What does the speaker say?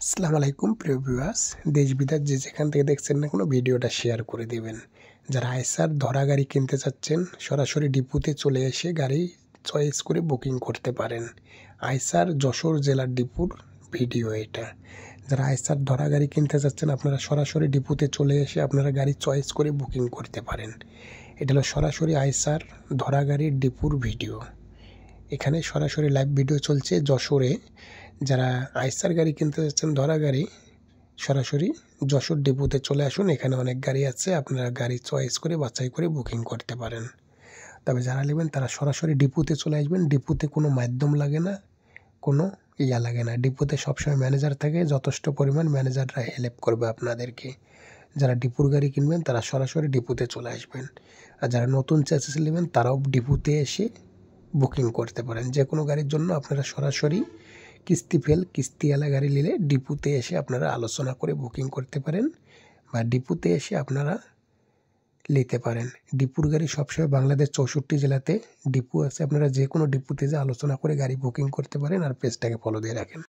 আসসালামু আলাইকুম প্রিয় ভিউয়ার্স, দেশ বিদেশ যে যেখান থেকে দেখছেন না কোনো ভিডিওটা শেয়ার করে দিবেন। যারা আইসার ধরা গাড়ি কিনতে চাচ্ছেন সরাসরি ডিপুতে চলে এসে গাড়ি চয়েস করে বুকিং করতে পারেন। আইসার যশোর জেলার ডিপুর ভিডিও এটা। যারা আইসার ধরা গাড়ি কিনতে চাচ্ছেন আপনারা সরাসরি ডিপুতে চলে এসে আপনারা গাড়ি চয়েস করে বুকিং করতে পারেন। এটা হলো সরাসরি আইসার ধরা গাড়ির ডিপুর ভিডিও। এখানে সরাসরি লাইভ ভিডিও চলছে যশোরে। যারা আইসার গাড়ি কিনতে যাচ্ছেন ধরা গাড়ি, সরাসরি যশোর ডিপোতে চলে আসুন। এখানে অনেক গাড়ি আছে, আপনারা গাড়ি চয়েস করে বাছাই করে বুকিং করতে পারেন। তবে যারা নেবেন তারা সরাসরি ডিপোতে চলে আসবেন। ডিপোতে কোনো মাধ্যম লাগে না, কোনো লাগে না। ডিপোতে সবসময় ম্যানেজার থাকে, যথেষ্ট পরিমাণ ম্যানেজাররা হেল্প করবে আপনাদেরকে। যারা ডিপুর গাড়ি কিনবেন তারা সরাসরি ডিপোতে চলে আসবেন। আর যারা নতুন চ্যাসিস নেবেন তারাও ডিপোতে এসে বুকিং করতে পারেন। যে কোনো গাড়ির জন্য আপনারা সরাসরি কিস্তিওয়ালা গাড়ি নিলে ডিপুতে এসে আপনারা আলোচনা করে বুকিং করতে পারেন বা ডিপুতে এসে আপনারা নিতে পারেন। ডিপুর গাড়ি সবসময় বাংলাদেশ 64 জেলাতে ডিপু আছে, আপনারা যে কোনো ডিপুতে যে আলোচনা করে গাড়ি বুকিং করতে পারেন। আর পেজটাকে ফলো দিয়ে রাখেন।